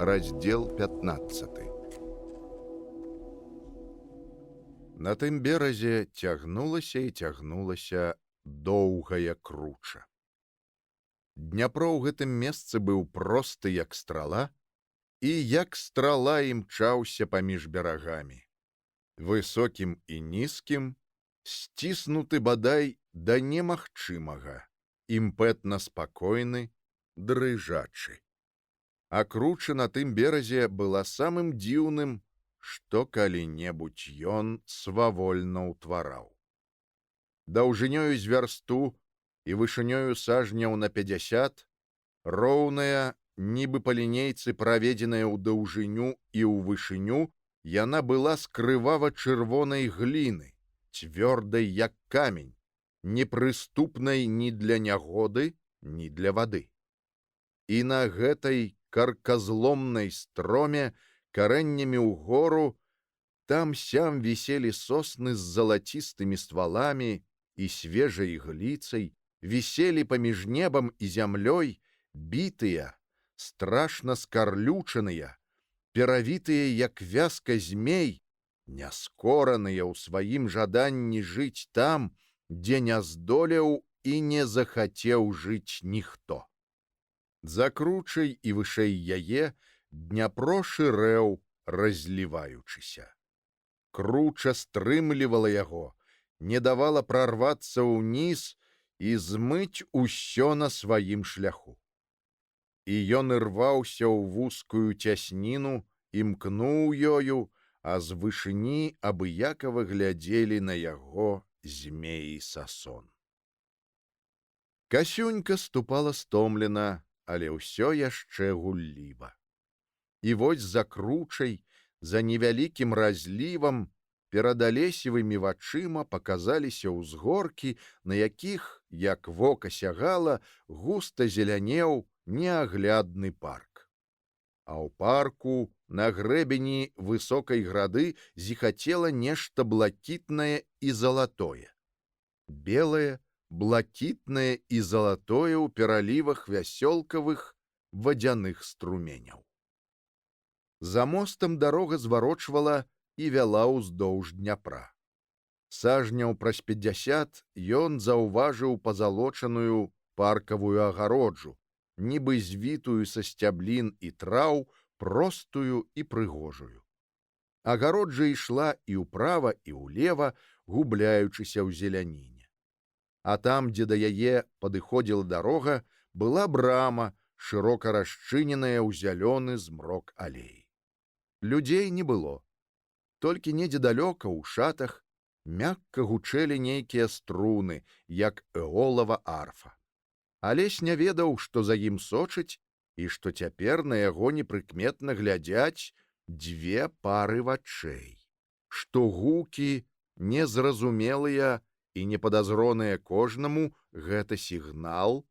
раздзел 15. На тым беразе цягнулася і цягнулася доўгая круча. Дняпро ў гэтым месцы быў просты, як страла, і як страла імчаўся паміж берагамі. Высокім і нізкім, сціснуты бадай да немагчымага, імпэтна спакойны, дрыжачы. А круча на тым беразе была самым дзіўным, што калі-небудзь ён свавольна ўтвараў. Даўжынёю з вярсту і вышынёю сажняў на 50, роўная, нібы па лінейцы праведзеная ў даўжыню і ў вышыню, яна была з крывава-чырвонай гліны, цвёрдай як камень, непрыступнай ні для нягоды, ні для вады. І на гэтай карказломнай строме, карэннямі ўгору, там-сям віселі сосны з залацістымі стваламі і свежай гліцай, віселі паміж небам і зямлёй бітыя, страшна скарлючаныя, перавітыя, як вязка змей, няскораныя ў сваім жаданні жыць там, дзе не здолеў і не захацеў жыць ніхто. За кручай і вышэй яе Дняпро шырэў, разліваючыся. Круча стрымлівала яго, не давала прарвацца ўніз і змыць усё на сваім шляху. І ён ірваўся ў вузкую цясніну, імкнуў ёю, а з вышыні абыякава глядзелі на яго змеі сасон. Касюнька ступала стомлена, але ўсё яшчэ гулліва. І вось за кручай, за невялікім разлівам, перад алесевымі вачыма паказаліся ўзгоркі, на якіх, як вока сягала, густа зелянеў неаглядны парк. А ў парку, на грэбені высокай грады, зіхацела нешта блакітнае і залатое. Белае, блакітнае і залатое ў пералівах вясёлкавых вадзяных струменяў. За мостам дарога зварочвала і вяла ўздоўж Дняпра. Сажняў праз 50 ён заўважыў пазалочаную паркавую агароджу, нібы звітую са сцяблін і траў, простую і прыгожую. Агароджа ішла і ўправа, і ўлева, губляючыся ў зеляніне. А там, дзе да яе падыходзіла дарога, была брама, шырока расчыненая ў зялёны змрок алеі. Людзей не было. Толькі недзе далёка ў шатах мякка гучэлі нейкія струны, як эолава арфа. Алесь не ведаў, што за ім сочыць, і што цяпер на яго непрыкметна глядзяць дзве пары вачэй, што гукі, незразумелыя і непадазроныя кожнаму, гэта сігнал,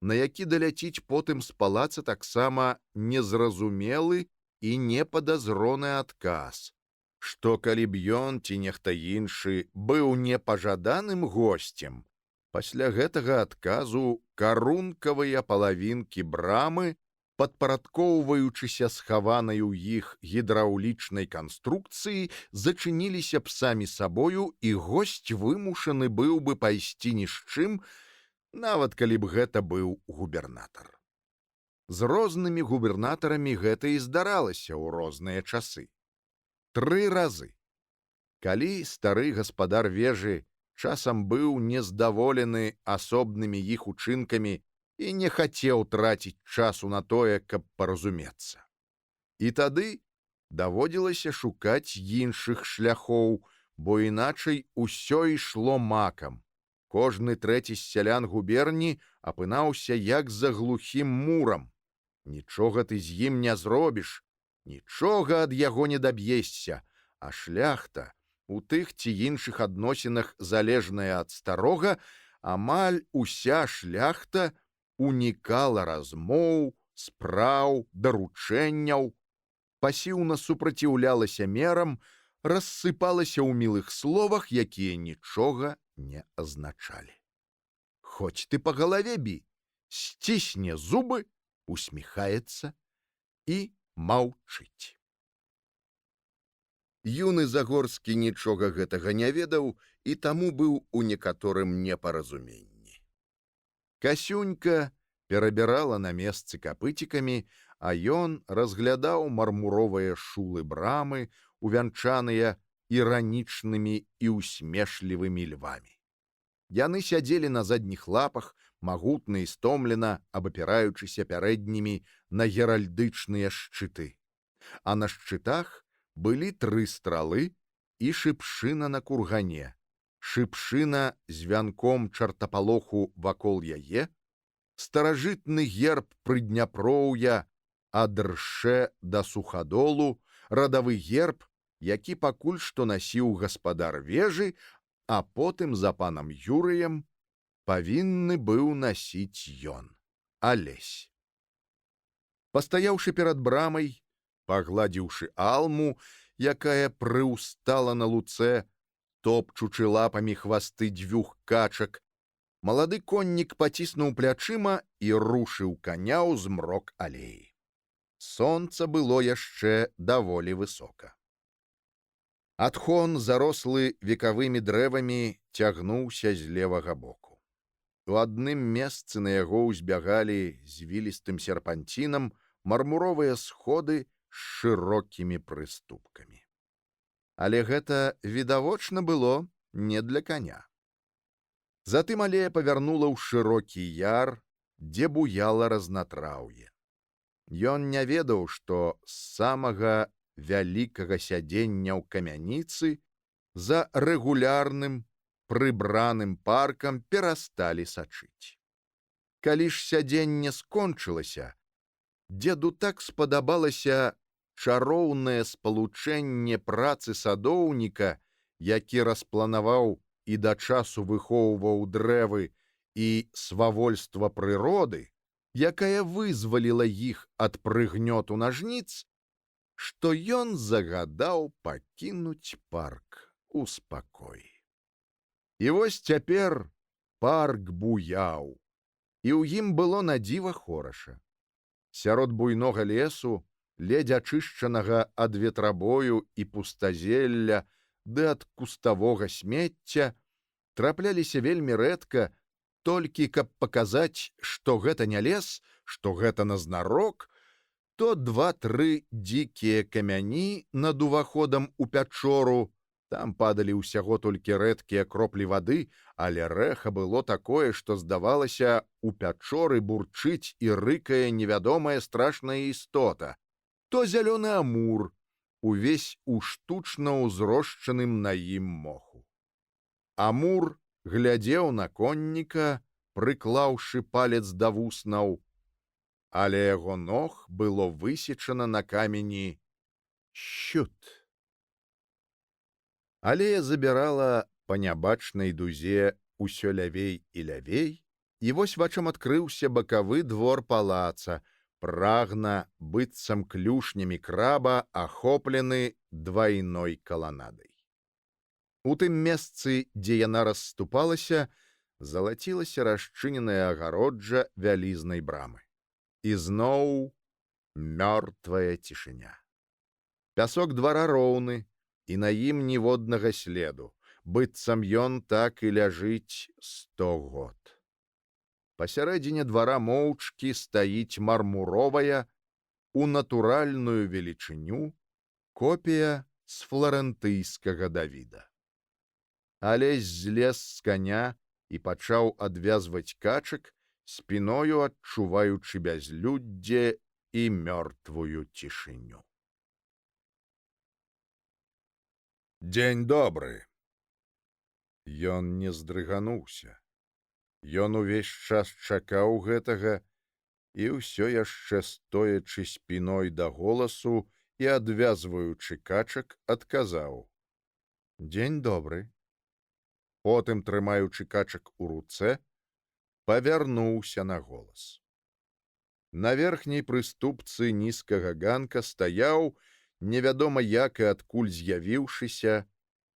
на які даляціць потым з палаца таксама незразумелы і непадазроны адказ, што калі б ён ці нехта іншы быў непажаданым госцем, пасля гэтага адказу карункавыя палавінкі брамы, падпарадкоўваючыся схаванай у іх гідраўлічнай канструкцыі, зачыніліся б самі сабою, і госць вымушаны быў бы пайсці ні з чым, нават калі б гэта быў губернатар. З рознымі губернатарамі гэта і здаралася ў розныя часы. 3 разы. Калі стары гаспадар вежы часам быў нездаволены асобнымі іх учынкамі і не хацеў траціць часу на тое, каб паразумецца. І тады даводзілася шукаць іншых шляхоў, бо іначай усё ішло макам. Кожны трэці з сялян губерні апынаўся як за глухім мурам. Нічога ты з ім не зробіш, нічога ад яго не даб'ешся, а шляхта, у тых ці іншых адносінах залежная ад старога, амаль уся шляхта унікала размоў, спраў, даручэнняў, пасіўна супраціўлялася мерам, рассыпалася ў мілых словах, якія нічога не азначалі. Хоць ты па галаве бі, сцісне зубы, усміхаецца і маўчыць. Юны Загорскі нічога гэтага не ведаў і таму быў у некаторым непаразуменні. Касюнька перабірала на месцы капыцікамі, а ён разглядаў мармуровыя шулы брамы, увянчаныя іранічнымі і усмешлівымі львамі. Яны сядзелі на задніх лапах, магутна і стомлена, абапіраючыся пярэднімі на геральдычныя шчыты. А на шчытах былі 3 стралы і шыпшына на кургане. Шыпшына з вянком чартапалоху вакол яе, старажытны герб Прыдняпроўя ад Ршэ да Сухадолу, радавы герб, які пакуль што насіў гаспадар вежы, а потым за панам Юрыем павінны быў насіць ён, Алесь. Пастаяўшы перад брамай, пагладзіўшы алму, якая прыўстала на луцэ, топчучы лапамі хвасты 2 качак, малады коннік паціснуў плячыма і рушыў каня ў змрок алеі. Сонца было яшчэ даволі высока. Адхон, зарослы векавымі дрэвамі, цягнуўся з левага боку. У адным месцы на яго ўзбягалі звілістым серпанцінам мармуровыя сходы з шырокімі прыступкамі. Але гэта відавочна было не для коня. Затым алея павярнула ў шырокі яр, дзе буяла разнатраўе. Ён не ведаў, што з самага вялікага сядзення ў камяніцы за рэгулярным прыбраным паркам перасталі сачыць. Калі ж сядзенне скончылася, дзеду так спадабалася чароўнае спалучэнне працы садоўніка, які распланаваў і да часу выхоўваў дрэвы, і свавольства прыроды, якая вызваліла іх ад прыгнёту нажніц, што ён загадаў пакінуць парк у спакоі. І вось цяпер парк буяў, і ў ім было надзіва хораша. Сярод буйнога лесу, ледзь ачышчанага ад ветрабою і пустазелля ды ад куставога смецця, трапляліся вельмі рэдка, толькі каб паказаць, што гэта не лес, што гэта назнарок, то 2-3 дзікія камяні над уваходам у пячору. Там падалі ўсяго толькі рэдкія кроплі вады, але рэха было такое, што здавалася, у пячоры бурчыць і рыкае невядомая страшная істота. То зялёны амур, увесь у штучна ўзрошчаным на ім моху. Амур глядзеў на конніка, прыклаўшы палец да вуснаў, але яго ног было высечана на камені «Щут». Алея забірала па нябачнай дузе усё лявей і лявей, і вось вачом адкрыўся бакавы двор палаца, прагна, быццам клюшнямі краба, ахоплены двайной каланадай. У тым месцы, дзе яна расступалася, залацілася расчыненая агароджа вялізнай брамы. І зноў мёртвая цішыня. Пясок двара роўны, і на ім ніводнага следу, быццам ён так і ляжыць 100 год. Пасярэдзіне двара моўчкі стаіць мармуровая, у натуральную велічыню, копія з фларэнтыйскага Давіда. Алесь злез з каня і пачаў адвязваць качак, спіною адчуваючы бязлюддзе і мёртвую цішыню. Дзень добры. Ён не здрыгануўся. Ён увесь час чакаў гэтага і ўсё яшчэ стоячы спіной да голасу і адвязваючы качак, адказаў: «Дзень добры». Потым, трымаючы качак у руцэ, павярнуўся на голас. На верхняй прыступцы нізкага ганка стаяў, невядома як і адкуль з'явіўшыся,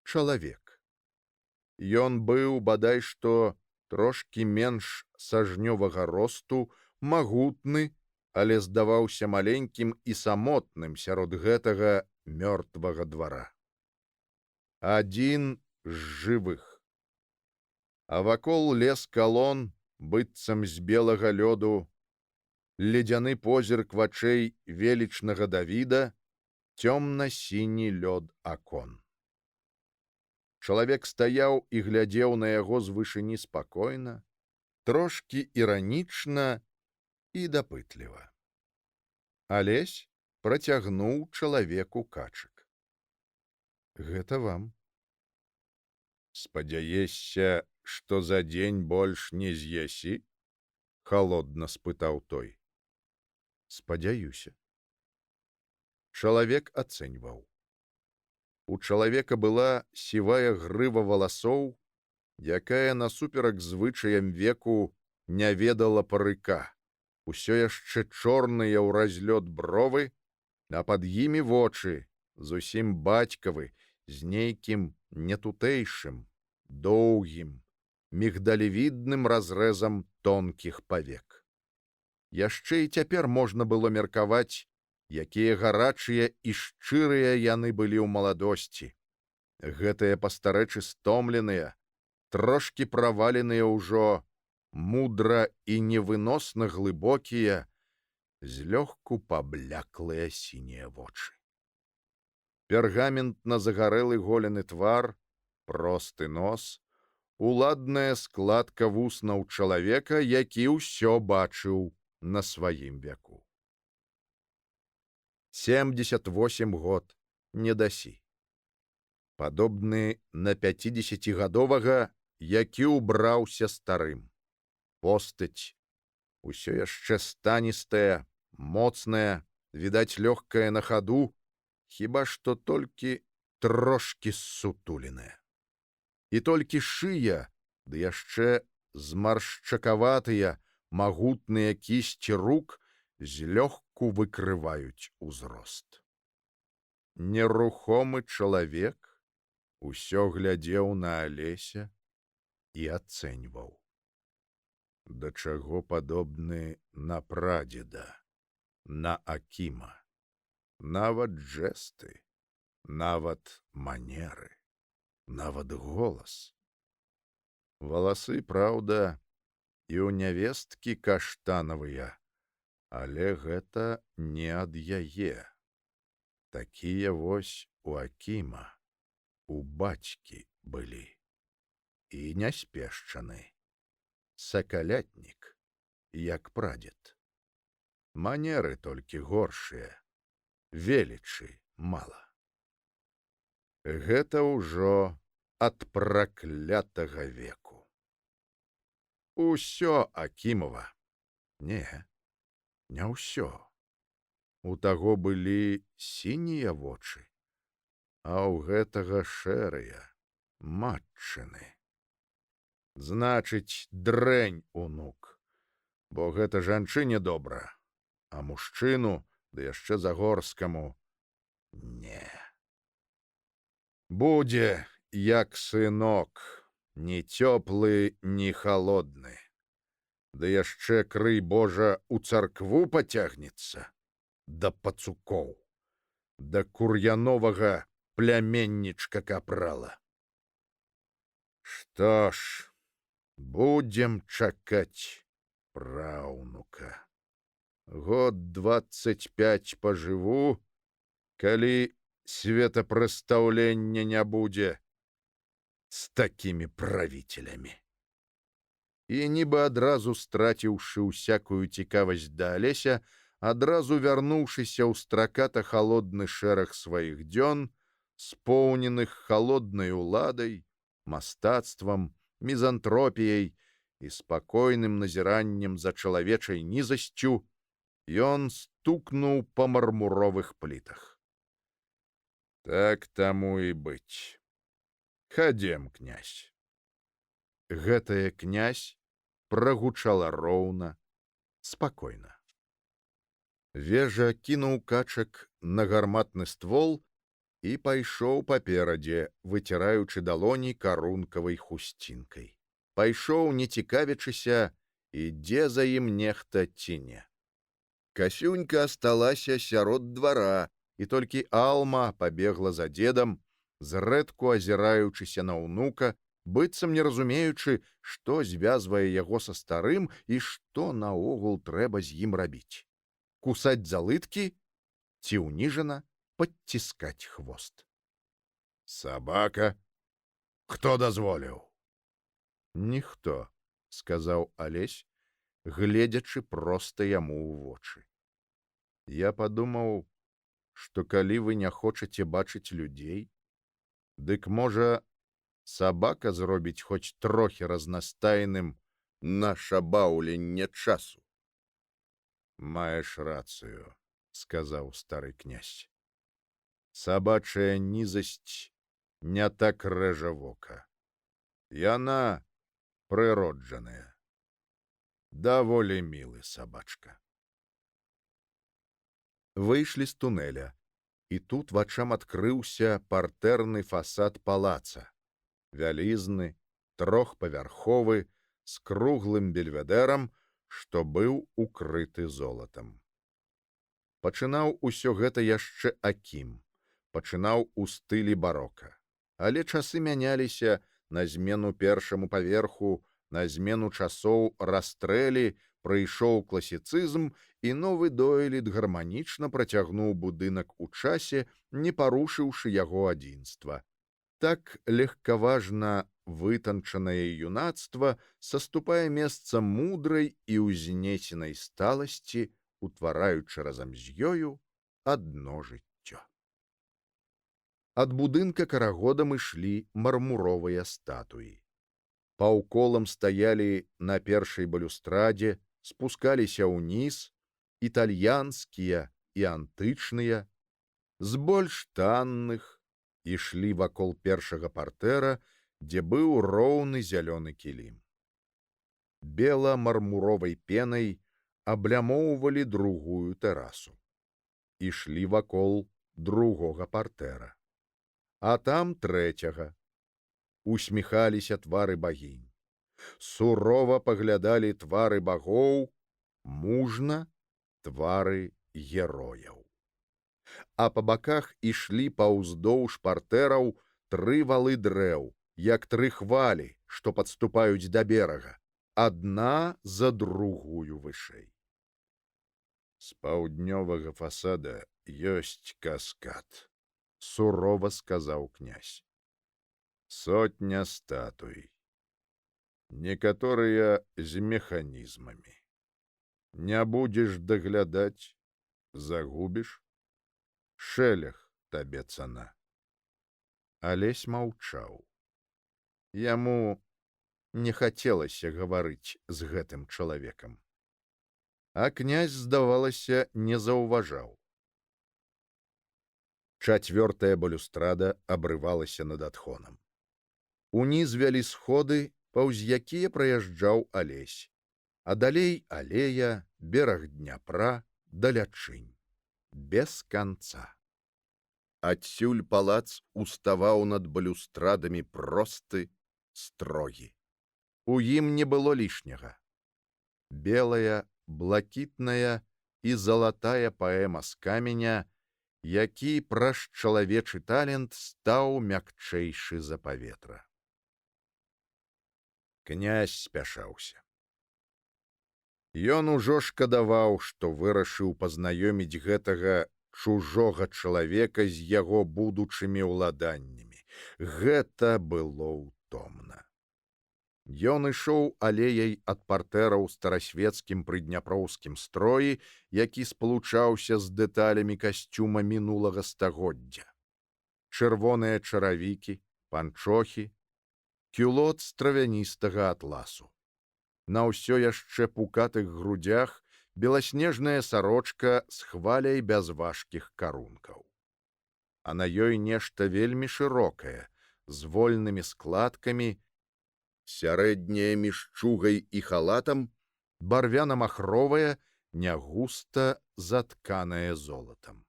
чалавек. Ён быў, бадай што, трошкі менш сажнёвага росту, магутны але здаваўся маленькім і самотным сярод гэтага мёртвага двара. Адзін з жывых. А вакол лес калон, быццам з белага лёду, ледзяны позірк вачэй велічнага Давіда, цёмна-сіні лёд акон. Чалавек стаяў і глядзеў на яго з вышыні спакойна, трошкі іранічна і дапытліва. Алесь працягнуў чалавеку качак. Гэта вам. Спадзяешся, што за дзень больш не з'есі? Халодна спытаў той. Спадзяюся. Чалавек ацэньваў. У чалавека была сівая грыва валасоў, якая насуперак звычаям веку не ведала парыка. Усё яшчэ чорныя ў разлёт бровы, а пад імі вочы, зусім бацькавы, з нейкім нетутэйшым, доўгім, мігдалевідным разрэзам тонкіх павек. Яшчэ і цяпер можна было меркаваць, якія гарачыя і шчырыя яны былі ў маладосці. Гэтыя пастарэчы стомленыя, трошкі праваленыя ўжо, мудра і невыносна глыбокія, злёгку пабляклыя сінія вочы. Пергаментна загарэлы голены твар, просты нос, уладная складка вуснаў чалавека, які ўсё бачыў на сваім веку. 78 год не дасі. Падобны на 50-гадовага, які ўбраўся старым. Постаць усё яшчэ станістая, моцная, відаць лёгкая на хаду, хіба што толькі трошкі ссутуленая. І толькі шыя, ды яшчэ змаршчакаватыя, магутныя кісці рук злёгку выкрываюць узрост. Нерухомы чалавек усё глядзеў на Алеся і ацэньваў. Да чаго падобны на прадзеда, на Акіма. Нават жэсты, нават манеры, нават голас. Валасы, праўда, і ў нявесткі каштанавыя, але гэта не ад яе. Такія вось у Акіма, у бацькі былі. І няспешчаны. Сакалятнік, як прадзед. Манеры толькі горшыя, велічы мала. Гэта ўжо ад праклятага веку. Усё Акімова. Не, не ўсё. У таго былі сінія вочы, а ў гэтага шэрыя, матчыны. Значыць, дрэнь унук, бо гэта жанчыне добра, а мужчыну, ды яшчэ загорскаму, не. Будзе, як сынок, ні цёплы, ні халодны. Ды яшчэ, крый Божа, у царкву пацягнецца, да пацукоў, да кур'яновага пляменнічка капрала. Што ж, будзем чакаць праўнука. Год 25 пажыву, калі светапрастаўлення не будзе з такімі правіцелямі. І нібы адразу страціўшы ўсякую цікавасць да Алеся, адразу вярнуўшыся ў страката-халодны шэраг сваіх дзён, споўненых халоднай уладай, мастацтвам, мізантропіяй і спакойным назіраннем за чалавечай нізасцю, ён стукнуў па мармуровых плітах. Так таму і быць. Хадзем, князь. Гэтая князь прагучала роўна, спакойна. Вежа кінуў качак на гарматны ствол і пайшоў паперадзе, выціраючы далоні карункавай хусцінкай. Пайшоў, не цікавячыся, ідзе за ім нехта ці не. Касюнька асталася сярод двара, і толькі Алма пабегла за дзедам, зрэдку азіраючыся на ўнука, быццам не разумеючы, што звязвае яго са старым і што наогул трэба з ім рабіць. Кусаць за лыткі ці ўніжана падціскаць хвост. «Сабака? Хто дазволіў?» «Ніхто», — сказаў Алесь, гледзячы проста яму ў вочы. «Я падумаў, што калі вы не хочаце бачыць людзей, дык, можа, сабака зробіць хоць трохі разнастайным наша баўленне часу». «Маеш рацыю», — сказаў стары князь. «Сабачая нізасць не так рэжа вока. Яна прыроджаная. Даволі мілы сабачка». Выйшлі з тунэля, і тут вачам адкрыўся партэрны фасад палаца. Вялізны, трохпавярховы, з круглым бельведэрам, што быў укрыты золатам. Пачынаў усё гэта яшчэ Акім, пачынаў у стылі барока. Але часы мяняліся, на змену першаму паверху, на змену часоў расстрэлі прыйшоў класіцызм, і новы дойлід гарманічна працягнуў будынак у часе, не парушыўшы яго адзінства. Так легкаважна вытанчанае юнацтва саступае месца мудрай і ўзнесенай сталасці, утвараючы разам з ёю адно жыццё. Ад будынка карагодам ішлі мармуровыя статуі. Паўколам стаялі на першай балюстрадзе, спускаліся ўніз італьянскія і антычныя, з больш танных ішлі вакол першага партэра, дзе быў роўны зялёны кілім. Бела-мармуровай пенай аблямоўвалі другую тэрасу. Ішлі вакол другога партэра. А там трэцяга. Усміхаліся твары багінь. Сурова паглядалі твары багоў, мужна твары герояў. А па баках ішлі паўздоўж партэраў тры валы дрэў, як тры хвалі, што падступаюць да берага, адна за другую вышэй. З паўднёвага фасада ёсць каскад, сурова сказаў князь. Сотня статуй. Некаторыя з механізмамі. Не будзеш даглядаць, загубіш. Шэлег табе цана. Алесь маўчаў. Яму не хацелася гаварыць з гэтым чалавекам. А князь, здавалася, не заўважаў. Чацвёртая балюстрада абрывалася над адхонам. Уніз вялі сходы, паўз якія праязджаў Алесь, а далей алея, бераг Дняпра, далячынь. Без канца. Адсюль палац уставаў над балюстрадамі просты, строгі. У ім не было лішняга. Белая, блакітная і залатая паэма з каменя, які праз чалавечы талент стаў мякчэйшы за паветра. Князь спяшаўся. Ён ужо шкадаваў, што вырашыў пазнаёміць гэтага чужога чалавека з яго будучымі ўладаннямі. Гэта было ўтомна. Ён ішоў алеяй ад партэра ў старасвецкім прыдняпроўскім строі, які спалучаўся з дэталямі касцюма мінулага стагоддзя. Чырвоныя чаравікі, панчохі, кюлот з травяністага атласу. На ўсё яшчэ пукатых грудях беласнежная сарочка з хваляй без важкіх карункаў. А на ёй нешта вельмі шырокае, з вольнымі складкамі, сярэдняе між чугай і халатам, барвяна-махровае, нягуста затканае золатам.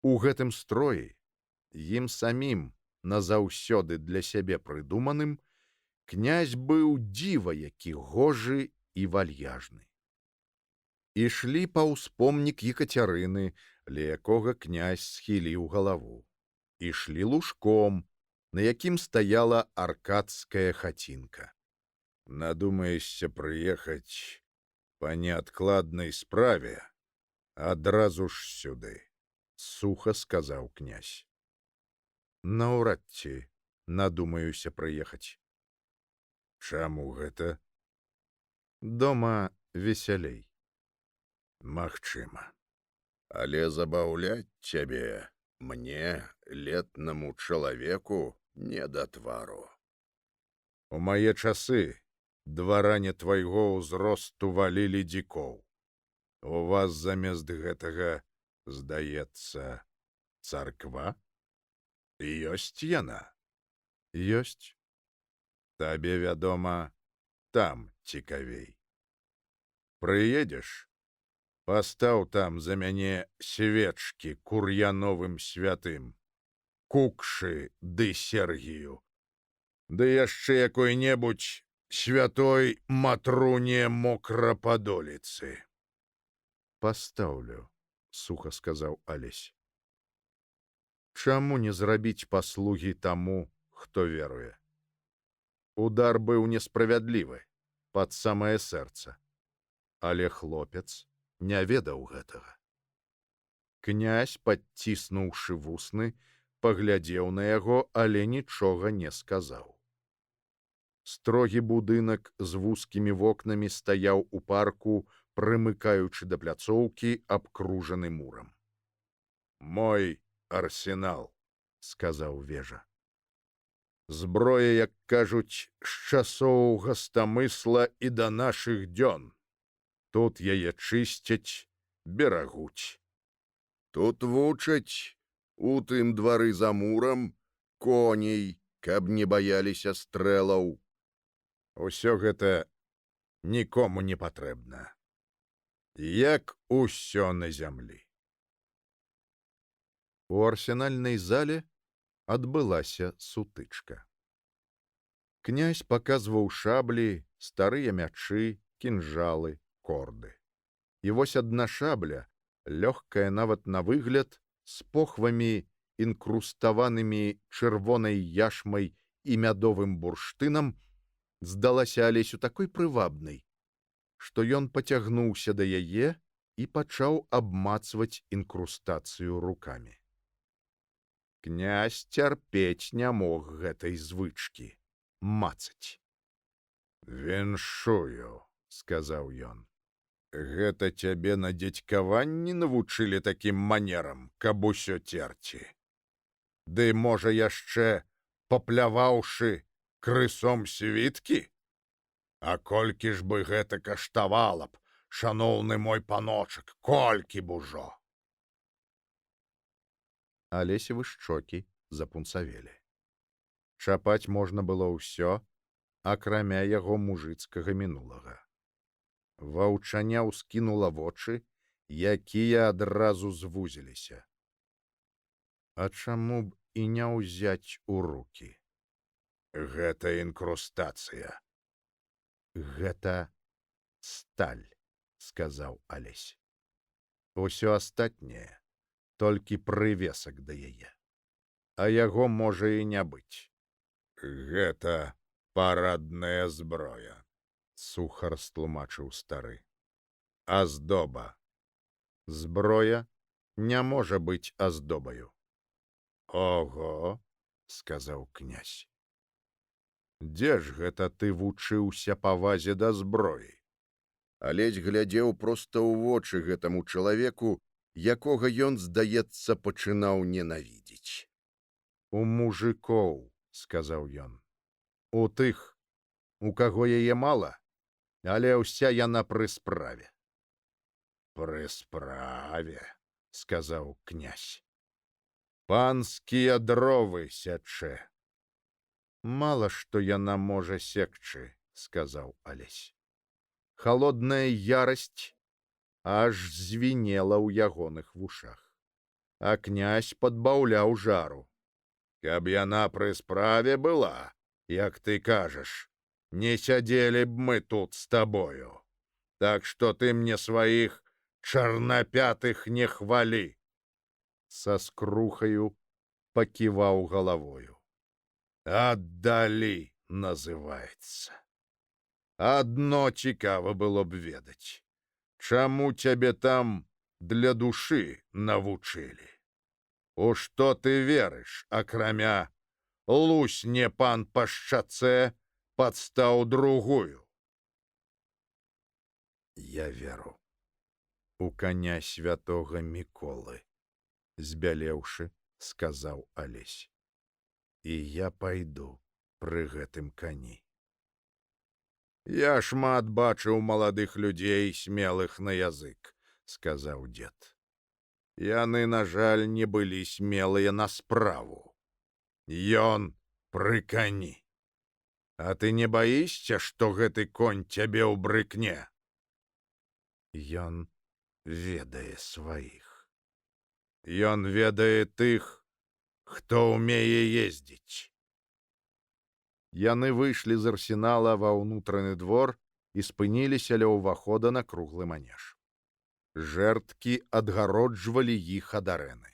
У гэтым строі, ім самім назаўсёды для сябе прыдуманым, князь быў дзіва які гожы і вальяжны. Ішлі паўз помнік Екацярыны, ля якога князь схіліў галаву. Ішлі лужком, на якім стаяла аркадская хацінка. Надумаешся прыехаць па неадкладнай справе, адразу ж сюды, суха сказаў князь. Наўрад ці надумаюся прыехаць. Чаму гэта? Дома весялей. Магчыма. Але забаўляць цябе мне, летнаму чалавеку, не да твару. У мае часы дваране твайго ўзросту валілі дзікоў. У вас замест гэтага, здаецца, царква? Ёсць яна? Ёсць. Табе, вядома, там цікавей. Прыедзеш? Пастаў там за мяне свечкі кур'яновым святым, кукшы ды Сергію, ды яшчэ якой-небудзь святой Матруне Мокрападоліцы. Пастаўлю, суха сказаў Алесь. Чаму не зрабіць паслугі таму, хто веруе? Удар быў несправядлівы, пад самае сэрца, але хлопец не ведаў гэтага. Князь, падціснуўшы вусны, паглядзеў на яго, але нічога не сказаў. Строгі будынак з вузкімі вокнамі стаяў у парку, прымыкаючы да пляцоўкі, абкружаны мурам. Мой арсенал, сказаў вежа. Зброя, як кажуць, з часоў гастамысла і да нашых дзён. Тут яе чысцяць, берагуць. Тут вучаць, у тым двары за мурам, коней, каб не баяліся стрэлаў. Усё гэта нікому не патрэбна. Як усё на зямлі. У арсенальнай зале адбылася сутычка. Князь паказваў шаблі, старыя мячы, кінжалы, корды. І вось адна шабля, лёгкая нават на выгляд, з похвамі, інкруставанымі чырвонай яшмай і мядовым бурштынам, здалася Алесю такой прывабнай, што ён пацягнуўся да яе і пачаў абмацваць інкрустацыю рукамі. Князь цярпець не мог гэтай звычкі мацаць. «Віншую», — сказаў ён. Гэта цябе на дзядзькаванні навучылі такім манерам, каб усё церці. Ды, можа, яшчэ папляваўшы крысом світкі? А колькі ж бы гэта каштавала б, шаноўны мой паночак, колькі б ужо? Алесевы шчокі запунцавелі. Чапаць можна было ўсё, акрамя яго мужыцкага мінулага. Ваўчаня ўскінула вочы, якія адразу звузіліся. А чаму б і не ўзяць у рукі? Гэта інкрустацыя. Гэта сталь, сказаў Алесь. Усё астатняе толькі прывесак да яе. А яго можа і не быць. Гэта парадная зброя, суха растлумачыў стары. Аздоба. Зброя не можа быць аздобаю. Ого, сказаў князь. Дзе ж гэта ты вучыўся павазе да зброі? Алесь глядзеў проста ў вочы гэтаму чалавеку, якога ён, здаецца, пачынаў ненавідзець. У мужикоў, сказаў ён. У тых, у каго яе мала, але ўся яна пры справе. Пры справе, сказаў князь. Панскія дровы сячэ. Мала што яна можа секчы, сказаў Алесь. Холодная ярасць аж звінела ў ягоных вушах. А князь падбаўляў жару. Каб яна пры справе была, як ты кажаш, не сядзелі б мы тут з табою. Так што ты мне сваіх чарнапятых не хвалі. Са скрухаю паківаў галавою. Аддалі, называецца. Адно цікава было б ведаць, чаму цябе там для душы навучылі. У што ты верыш, акрамя лусне пан па шчацэ падстаў другую? Я веру у коня святога Міколы, збялеўшы, сказаў Алесь. І я пайду пры гэтым кані. Я шмат бачыў маладых людзей, смелых на язык, сказаў дзед. Яны, на жаль, не былі смелыя на справу. Ён пры кані. А ты не баішся, што гэты конь цябе ўбрыкне? Ён ведае сваіх. Ён ведае тых, хто ўмее ездзіць. Яны выйшлі з арсенала ва ўнутраны двор і спыніліся ля ўвахода на круглы манеж. Жэрдкі адгароджвалі іх ад арэны.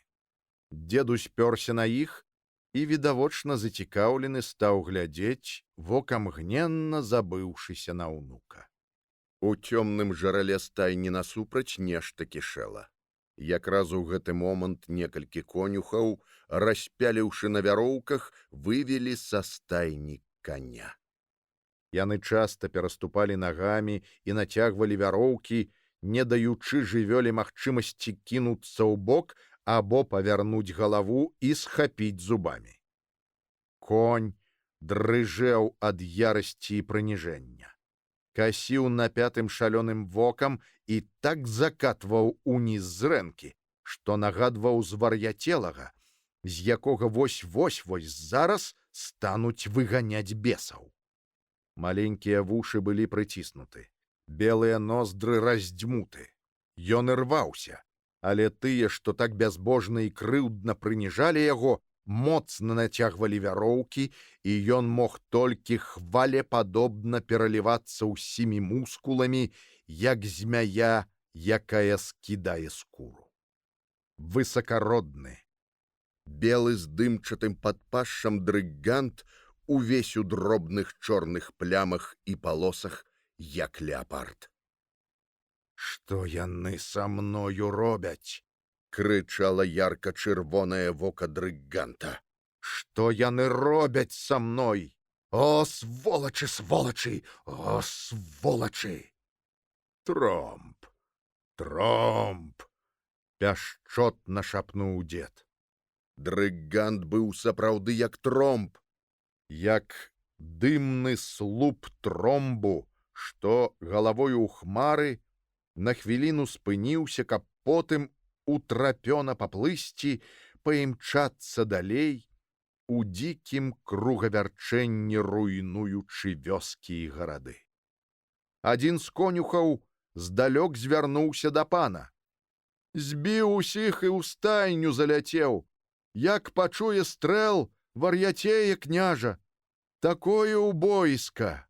Дзед успёрся на іх і, відавочна зацікаўлены, стаў глядзець, вокамгненна забыўшыся на ўнука. У цёмным жарале стайні насупраць нешта кішэла. Якраз у гэты момант некалькі конюхаў, распяліўшы на вяроўках, вывелі са стайні каня. Яны часта пераступалі нагамі і нацягвалі вяроўкі, не даючы жывёле магчымасці кінуцца ў бок або павярнуць галаву і схапіць зубамі. Конь дрыжэў ад ярасці і прыніжэння. Касіў напятым шалёным вокам і так закатваў уніз зрэнкі, што нагадваў звар'яцелага, з якога вось-вось зараз стануць выганяць бесаў. Маленькія вушы былі прыціснуты, белыя ноздры раздзьмуты. Ён ірваўся, але тыя, што так бязбожна і крыўдна прыніжалі яго, моцна нацягвалі вяроўкі, і ён мог толькі хвалепадобна пералівацца ўсімі мускуламі, як змяя, якая скідае скуру. Высакародны, белы з дымчатым падпашшам дрыгант, увесь у дробных чорных плямах і палосах, як леапард. «Што яны са мною робяць?» — крычала ярка-чырвонае вока дрыганта. «Што яны робяць са мной? О, сволачы, сволачы! О, сволачы!» «Тромб! Тромб!» — пяшчотна шапнуў дзед. Дрыгант быў сапраўды як тромб, як дымны слуп тромбу, што галавою ў хмары на хвіліну спыніўся, каб потым утрапёна паплысці, паімчацца далей у дзікім кругавярчэнні, руйнуючы вёскі і гарады. Адзін з конюхаў здалёк звярнуўся да пана. «Збіў усіх і ў стайню заляцеў. Як пачуе стрэл, вар'яцее, княжа. Такое убойска!»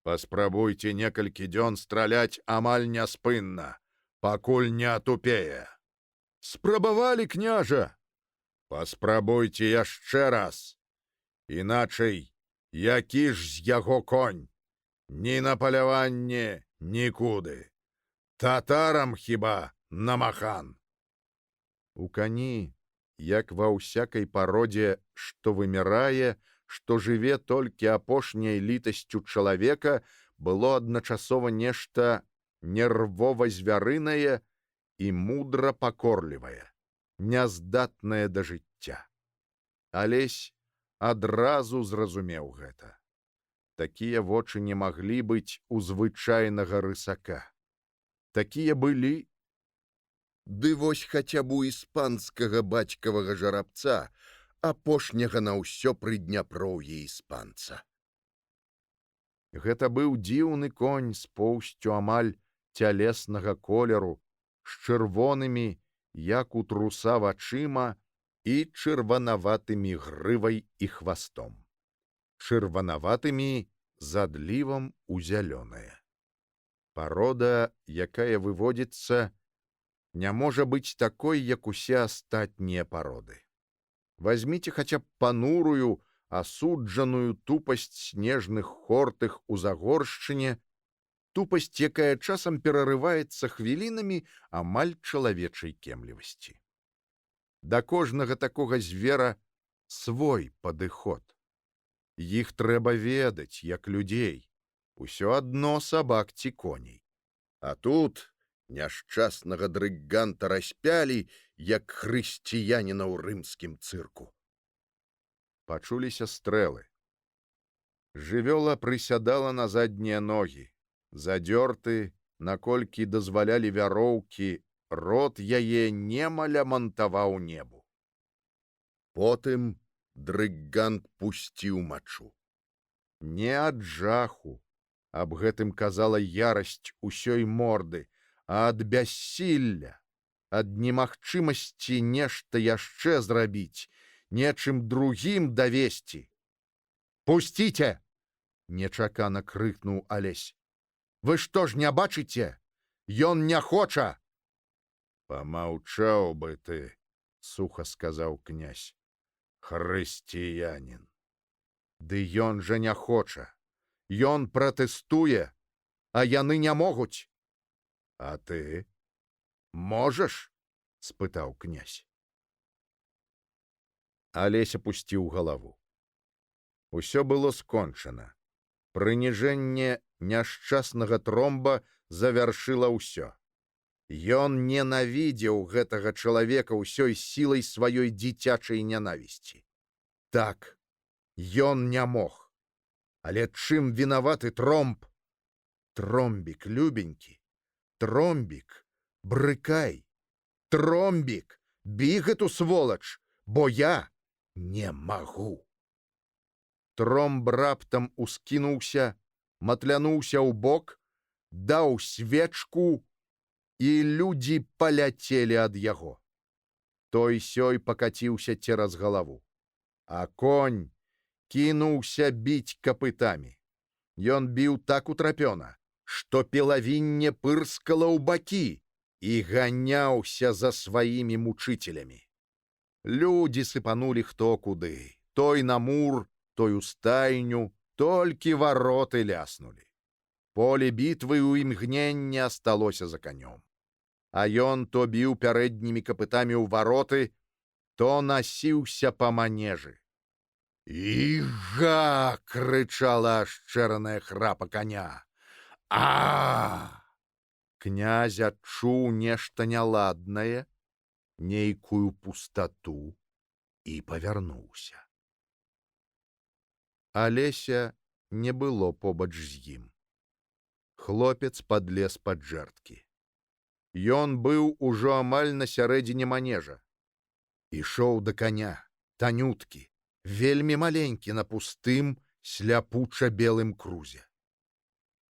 «Паспрабуйце некалькі дзён страляць амаль няспынна, пакуль не атупее». «Спрабавалі, княжа!» «Паспрабуйце яшчэ раз. Іначай, які ж з яго конь? Ні на паляванне, нікуды. Татарам хіба на махан?» У кані, як ва ўсякай пародзе, што вымірае, што жыве толькі апошняй літасцю чалавека, было адначасова нешта нервова-звярынае і мудра пакорлівае, няздатнае да жыцця. Алесь адразу зразумеў гэта. Такія вочы не маглі быць у звычайнага рысака. Такія былі. Ды вось хаця б у іспанскага бацькавага жарабца, апошняга на ўсё прыдняпроўе іспанца. Гэта быў дзіўны конь з поўсцю амаль цялеснага колеру, з чырвонымі, як у труса, вачыма і чырванаватымі грывай і хвастом. Чырванаватымі з адлівам у зялёнае. Парода, якая выводзіцца не можа быць такой, як усе астатнія пароды. Возьмите хаця б панурую, асуджаную тупасць снежных хортых у Загоршчыне, тупасць, якая часам перарываецца хвілінамі амаль чалавечай кемлівасці. Да кожнага такога звера свой падыход. Іх трэба ведаць, як людзей, усё адно сабак ці коней. А тут няшчаснага дрыганта распялі, як хрысціяніна ў рымскім цырку. Пачуліся стрэлы. Жывёла прысядала на заднія ногі. Задзёрты, наколькі дазвалялі вяроўкі, рот яе немаля мантаваў небу. Потым дрыгант пусціў мачу. Не ад жаху, аб гэтым казала ярасць усёй морды, а ад бяссілля, ад немагчымасці нешта яшчэ зрабіць, нечым другім давесці. «Пусціце!» — нечакана крыкнуў Алесь. «Вы што ж не бачыце? Ён не хоча!» «Помаўчаў бы ты!» — суха сказаў князь. «Хрысціянін!» «Ды ён жа не хоча! Ён пратэстуе, а яны не могуць!» «А ты можаш?» — спытаў князь. Алесь апусціў галаву. Усё было скончана. Прыніжэнне няшчаснага Тромба завяршыла ўсё. Ён ненавідзеў гэтага чалавека ўсёй сілай сваёй дзіцячай нянавісці. Так, ён не мог. Але чым вінаваты Тромб? Тромбік, любенькі, Тромбік, брыкай, Тромбік, бі гэту сволач, бо я не магу. Тромб раптам ускінуўся, матлянуўся ў бок, даў свечку, і людзі паляцелі ад яго. Той-сёй пакаціўся цераз галаву. А конь кінуўся біць капытамі. Ён біў так утрапёна, што пелавінне пырскала ў бакі і ганяўся за сваімі мучыцелямі. Людзі сыпанулі хто куды, той на мур, той у стайню, толькі вароты ляснулі. Поле бітвы ў імгненне асталося за канём. А ён то біў пярэднімі капытамі ў вароты, то насіўся па манежы. «Іга!» — крычала ашчэраная храпа коня. «А!» Князь адчуў нешта няладнае, нейкую пустату і павярнуўся. Алеся не было побач з ім. Хлопец падлез пад жэрдкі. Ён быў ужо амаль на сярэдзіне манежа. Ішоў да коня, танюткі, вельмі маленькі на пустым, сляпуча-белым крузе.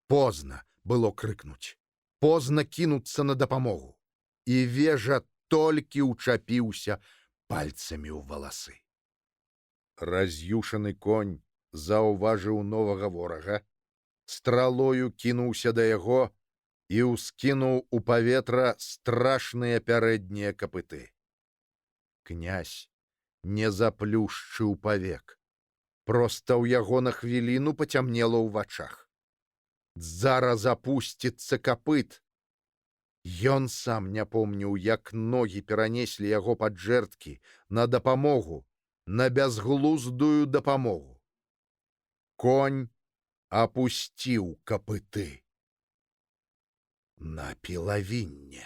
Позна было крыкнуць, позна кінуцца на дапамогу. І вежа толькі ўчапіўся пальцамі ў валасы. Раз'юшаны конь заўважыў новага ворага, стралою кінуўся да яго і ўскінуў у паветра страшныя пярэднія капыты. Князь не заплюшчыў павек. Проста ў яго на хвіліну пацямнела ў вачах. Зараз апусціцца капыт. Ён сам не помніў, як ногі перанеслі яго пад жэрдкі на дапамогу, на бязглуздую дапамогу. Конь апусціў капыты. На пелавінне.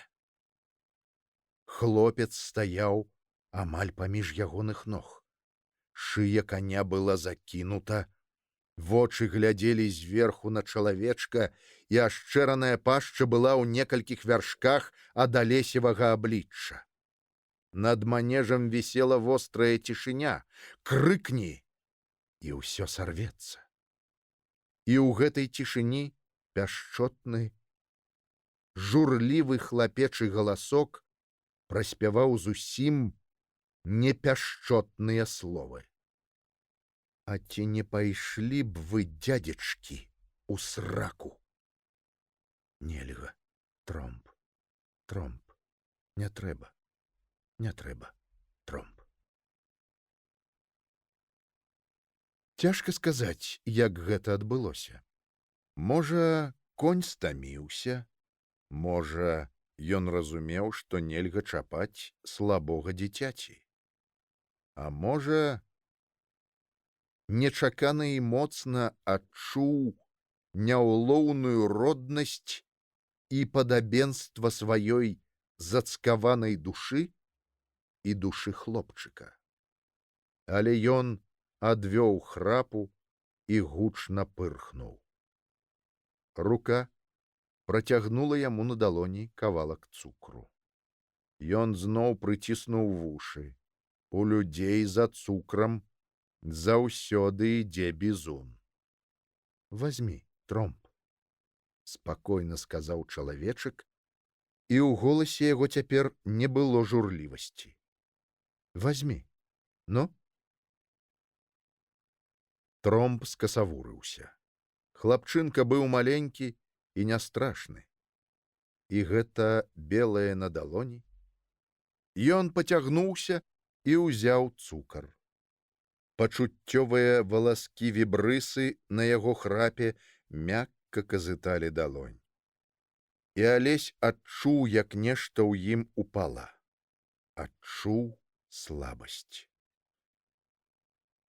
Хлопец стаяў амаль паміж ягоных ног. Шыя коня была закінута, вочы глядзелі зверху на чалавечка, і ашчэраная пашча была ў некалькіх вяршках ад Алесевага аблічча. Над манежам вісела вострая цішыня. Крыкні, і ўсё сарвецца. І ў гэтай цішыні пяшчотны, журлівы хлапечы галасок праспяваў зусім непяшчотныя словы. «А ці не пайшлі б вы, дзядзечкі, у сраку?» «Нельга, Тромб, Тромб, Не трэба, не трэба, Тромб. Цяжка сказаць, як гэта адбылося. Можа, конь стаміўся, можа, ён разумеў, што нельга чапаць слабога дзіцяці. А можа, нечакана і моцна адчуў няўлоўную роднасць і падабенства сваёй зацкаванай душы і душы хлопчыка. Але ён адвёў храпу і гучна пырхнуў. Рука працягнула яму на далоні кавалак цукру. Ён зноў прыціснуў вушы. У людзей за цукрам заўсёды ідзе бізун. Вазьмі, Тромб, спакойна сказаў чалавечак, і ў голасе яго цяпер не было журлівасці. Вазьмі, ну? Тромб скасавурыўся. Хлапчынка быў маленькі і не страшны. І гэта белае на далоні. Ён пацягнуўся і ўзяў цукар. Пачуццёвыя валаскі вібрысы на яго храпе мякка казыталі далонь. І Алесь адчуў, як нешта ў ім упала. Адчуў слабасць.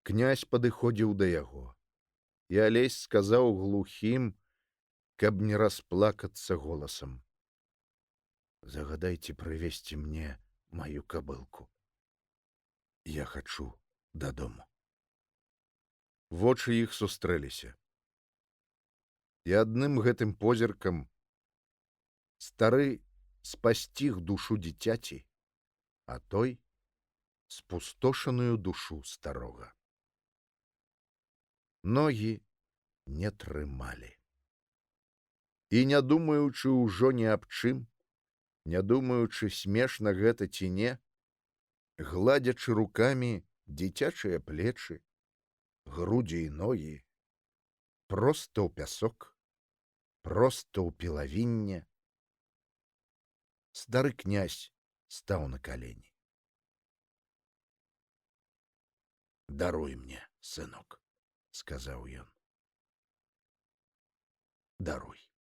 Князь падыходзіў да яго. І Алесь сказаў глухім, каб не расплакацца голасам: «Загадайце прывесці мне маю кабылку. Я хачу дадому». Вочы іх сустрэліся. І адным гэтым позіркам стары спасціг душу дзіцяці, а той спустошаную душу старога. Ногі не трымалі. І не думаючы ўжо ні аб чым, не думаючы, смешна гэта ці не, гладзячы рукамі дзіцячыя плечы, грудзі і ногі, проста ў пясок, проста ў пілавінне, стары князь стаў на калені. «Даруй мне, сынок», — сказаў ён. «Даруй».